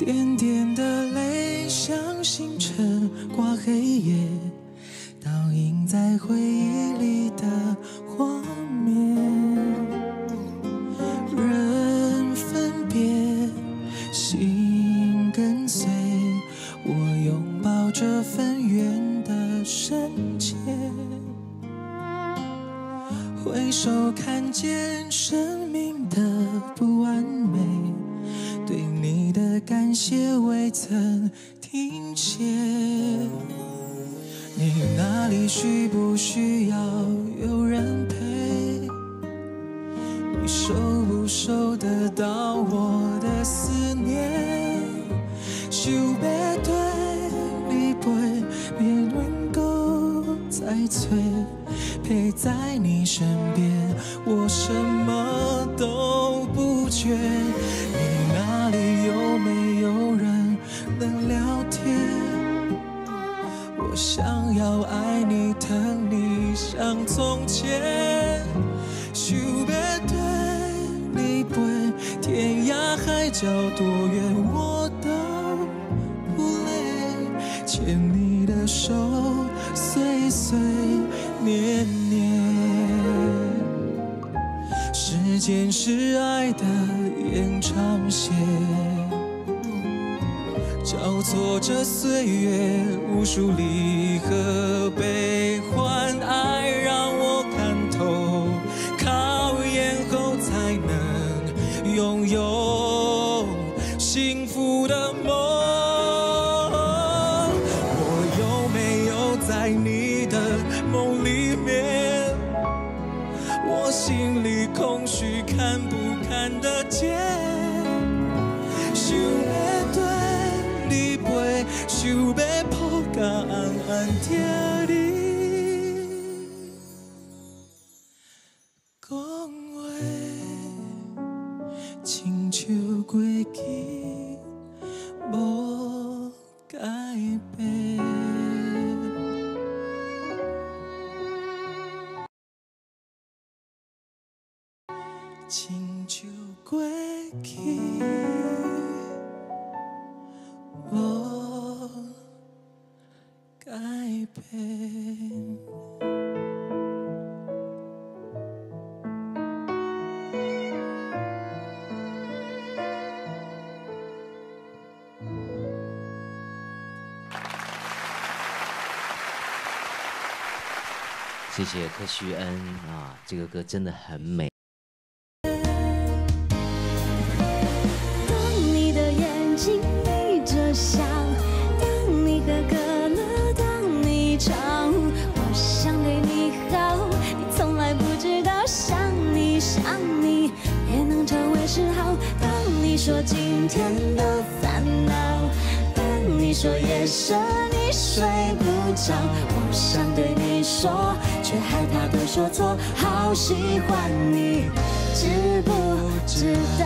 点点的泪像星辰挂黑夜，倒映在回忆里的画面。人分别，心跟随，我拥抱这份缘的深切。回首看见生命的不完美，对你的感谢未曾停歇。你那里需不需要有人陪？你收不收得到我的思念？想要对你陪，别能够再催，陪在你身边，我什么都不缺。你那里有没有人能聊天？我想要爱你疼你像从前，想要对你陪，天涯海角多远我都不累，牵你的手岁岁年年。时间是爱的延长线，交错着岁月，无数离合悲欢，爱让我看透，考验后才能拥有幸福的梦。我有没有在你的梦里面？我心里空虚，看不看得见？想要对你陪，想要抱甲安安听你讲话，亲像过去无改变。亲像过去无改变。谢谢柯旭恩啊，这个歌真的很美。当你的眼睛眯着笑，当你喝可乐，当你吵，我想对你好，你从来不知道，想你想你也能成为嗜好。当你说今天的烦恼，当你说夜深你睡不着，我想对你说，却害怕都说错，好喜欢你，知不知道？